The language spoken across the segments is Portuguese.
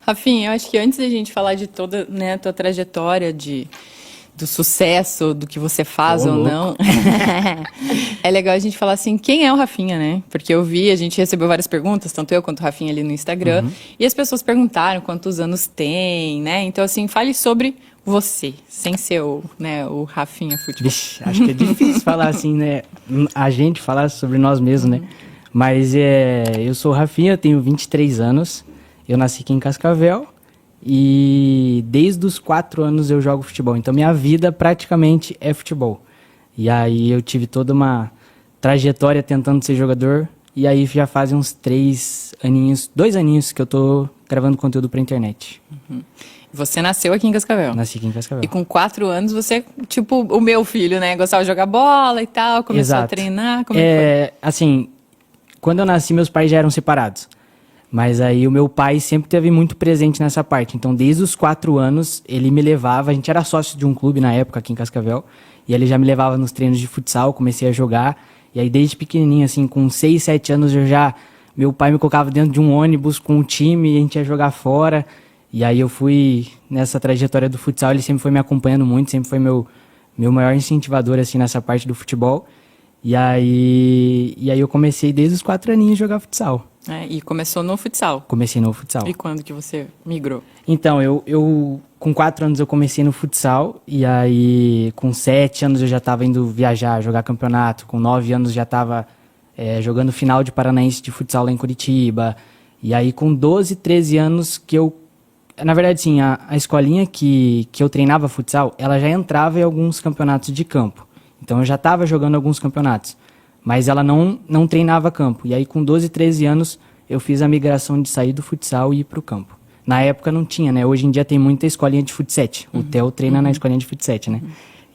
Rafinha, eu acho que antes da gente falar de toda, né, a tua trajetória do sucesso, do que você faz Ô, ou louco. não, é legal a gente falar assim, quem é o Rafinha, né? Porque eu vi, a gente recebeu várias perguntas, tanto eu quanto o Rafinha ali no Instagram, Uhum. e as pessoas perguntaram quantos anos tem, né? Então, assim, fale sobre você, sem ser o Rafinha Futebol. Vixe, acho que é difícil falar assim, né? A gente falar sobre nós mesmos, né? Mas eu sou o Rafinha, eu tenho 23 anos, eu nasci aqui em Cascavel e desde os 4 anos eu jogo futebol. Então minha vida praticamente é futebol. E aí eu tive toda uma trajetória tentando ser jogador e aí já fazem uns 3 aninhos, 2 aninhos que eu tô gravando conteúdo pra internet. Você nasceu aqui em Cascavel. Nasci aqui em E Cascavel. com 4 anos você, tipo, o meu filho, né? Gostava de jogar bola e tal, começou a Exato. treinar, como é que foi? Assim, quando eu nasci, meus pais já eram separados. Mas aí o meu pai sempre teve muito presente nessa parte. Então, desde os 4 anos, ele me levava. A gente era sócio de um clube na época aqui em Cascavel. E ele já me levava nos treinos de futsal, comecei a jogar. E aí, desde pequenininho, assim, com 6, 7 anos, eu já. Meu pai me colocava dentro de um ônibus com o time e a gente ia jogar fora. E aí eu fui nessa trajetória do futsal, ele sempre foi me acompanhando muito, sempre foi meu maior incentivador, assim, nessa parte do futebol. E aí eu comecei desde os 4 aninhos a jogar futsal. É, e começou no futsal. Comecei no futsal. E quando que você migrou? Então, eu com 4 anos eu comecei no futsal, e aí com 7 anos eu já estava indo viajar, jogar campeonato, com 9 anos já estava jogando final de Paranaense de futsal lá em Curitiba, e aí com 12, 13 anos que eu... Na verdade, sim, a escolinha que eu treinava futsal, ela já entrava em alguns campeonatos de campo. Então eu já estava jogando alguns campeonatos, mas ela não treinava campo. E aí com 12, 13 anos eu fiz a migração de sair do futsal e ir para o campo. Na época não tinha, né? Hoje em dia tem muita escolinha de futsete. O Theo treina na escolinha de futsete, né?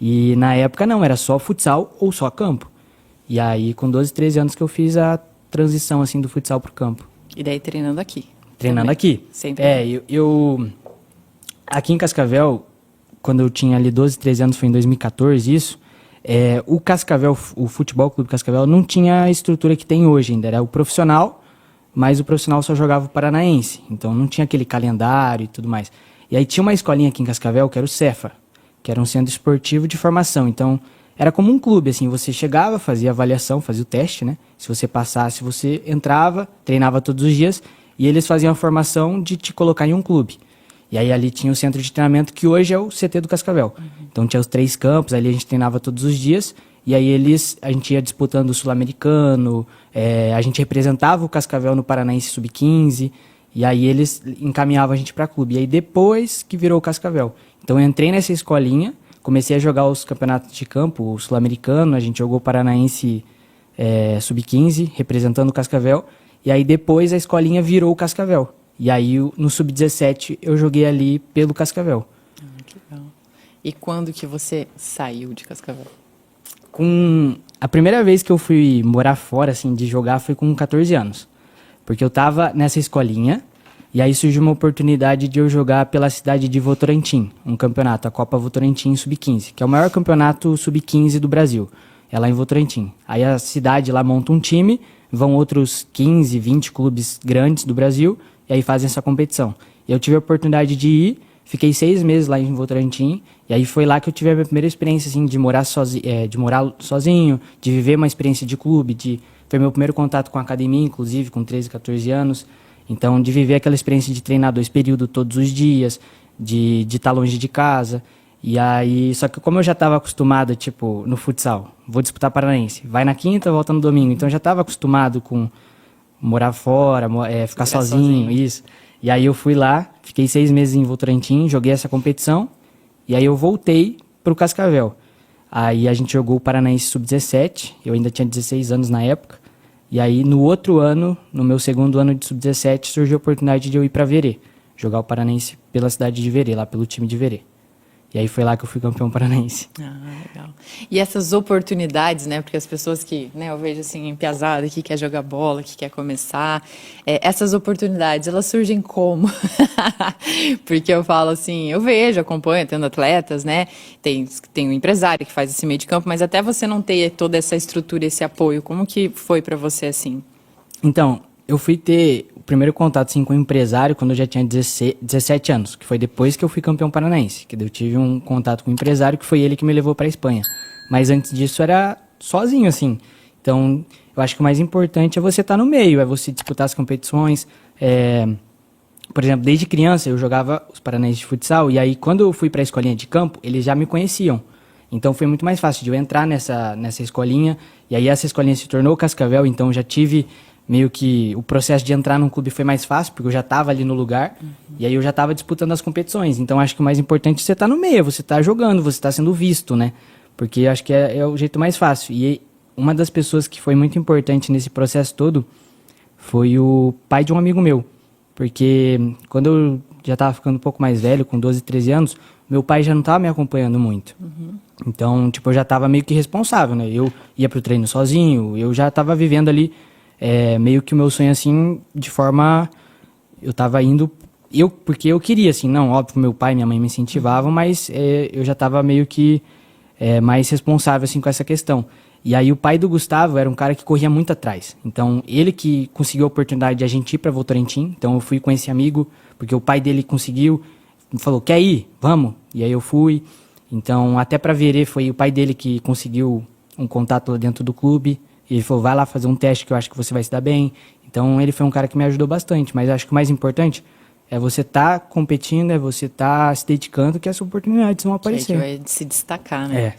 E na época não, era só futsal ou só campo. E aí com 12, 13 anos que eu fiz a transição assim do futsal pro campo. E daí treinando aqui. Treinando também. aqui. Sempre. Aqui em Cascavel, quando eu tinha ali 12, 13 anos, foi em 2014 isso, o Cascavel, o Futebol Clube Cascavel não tinha a estrutura que tem hoje ainda, era o profissional, mas o profissional só jogava o Paranaense, então não tinha aquele calendário e tudo mais. E aí tinha uma escolinha aqui em Cascavel que era o Cefa, que era um centro esportivo de formação, então era como um clube, assim, você chegava, fazia avaliação, fazia o teste, né? Se você passasse, você entrava, treinava todos os dias, e eles faziam a formação de te colocar em um clube. E aí ali tinha o centro de treinamento, que hoje é o CT do Cascavel. Então tinha os 3 campos, ali a gente treinava todos os dias, e aí a gente ia disputando o Sul-Americano, a gente representava o Cascavel no Paranaense Sub-15, e aí eles encaminhavam a gente para clube. E aí depois que virou o Cascavel. Então eu entrei nessa escolinha, comecei a jogar os campeonatos de campo, o Sul-Americano, a gente jogou o Paranaense Sub-15, representando o Cascavel, e aí depois a escolinha virou o Cascavel. E aí no Sub-17 eu joguei ali pelo Cascavel. Que legal. E quando que você saiu de Cascavel? A primeira vez que eu fui morar fora, assim, de jogar foi com 14 anos. Porque eu tava nessa escolinha, e aí surgiu uma oportunidade de eu jogar pela cidade de Votorantim, um campeonato, a Copa Votorantim Sub-15, que é o maior campeonato Sub-15 do Brasil. É lá em Votorantim. Aí a cidade lá monta um time, vão outros 15, 20 clubes grandes do Brasil, e aí fazem essa competição. E eu tive a oportunidade de ir, fiquei 6 meses lá em Votorantim, e aí foi lá que eu tive a minha primeira experiência, assim, de morar sozinho, de viver uma experiência de clube, foi meu primeiro contato com a academia, inclusive, com 13, 14 anos. Então, de viver aquela experiência de treinar 2 períodos todos os dias, de estar longe de casa. E aí, só que como eu já estava acostumado, tipo, no futsal, vou disputar Paranaense, vai na quinta, volta no domingo. Então, eu já estava acostumado com morar fora, ficar sozinho, isso. E aí eu fui lá, fiquei 6 meses em Votorantim, joguei essa competição, e aí eu voltei pro Cascavel. Aí a gente jogou o Paranaense Sub-17, eu ainda tinha 16 anos na época, e aí no outro ano, no meu segundo ano de Sub-17, surgiu a oportunidade de eu ir para Verê, jogar o Paranaense pela cidade de Verê, lá pelo time de Verê. E aí foi lá que eu fui campeão paranaense. Ah, legal. E essas oportunidades, né? Porque as pessoas que, né, eu vejo assim, empiazada, que quer jogar bola, que quer começar, essas oportunidades, elas surgem como? Porque eu falo assim, eu vejo, acompanho, tendo atletas, né? Tem um empresário que faz esse meio de campo, mas até você não ter toda essa estrutura, esse apoio, como que foi para você assim? Então, eu fui ter... primeiro contato assim, com o empresário quando eu já tinha 17 anos, que foi depois que eu fui campeão paranaense, que eu tive um contato com o empresário, que foi ele que me levou para a Espanha. Mas antes disso era sozinho, assim. Então, eu acho que o mais importante é você estar no meio, é você disputar as competições. Por exemplo, desde criança eu jogava os paranaenses de futsal, e aí quando eu fui para a escolinha de campo, eles já me conheciam. Então foi muito mais fácil de eu entrar nessa escolinha, e aí essa escolinha se tornou Cascavel, então eu já tive meio que o processo de entrar num clube foi mais fácil, porque eu já estava ali no lugar, e aí eu já estava disputando as competições. Então acho que o mais importante é você estar no meio, você estar jogando, você estar sendo visto, né? Porque acho que é o jeito mais fácil. E uma das pessoas que foi muito importante nesse processo todo foi o pai de um amigo meu. Porque quando eu já estava ficando um pouco mais velho, com 12, 13 anos, meu pai já não estava me acompanhando muito. Então, tipo, eu já estava meio que responsável, né? Eu ia pro treino sozinho, eu já estava vivendo ali meio que o meu sonho, assim, de forma... Eu estava indo... porque eu queria, assim, não, óbvio, meu pai e minha mãe me incentivavam, mas eu já estava meio que mais responsável, assim, com essa questão. E aí o pai do Gustavo era um cara que corria muito atrás. Então, ele que conseguiu a oportunidade de a gente ir para Votorantim. Então, eu fui com esse amigo, porque o pai dele conseguiu, me falou, quer ir? Vamos. E aí eu fui. Então, até para Verê, foi o pai dele que conseguiu um contato lá dentro do clube. E ele falou, vai lá fazer um teste que eu acho que você vai se dar bem. Então, ele foi um cara que me ajudou bastante. Mas acho que o mais importante é você estar competindo, é você estar se dedicando, que essas oportunidades vão aparecer. Que aí que vai se destacar, né?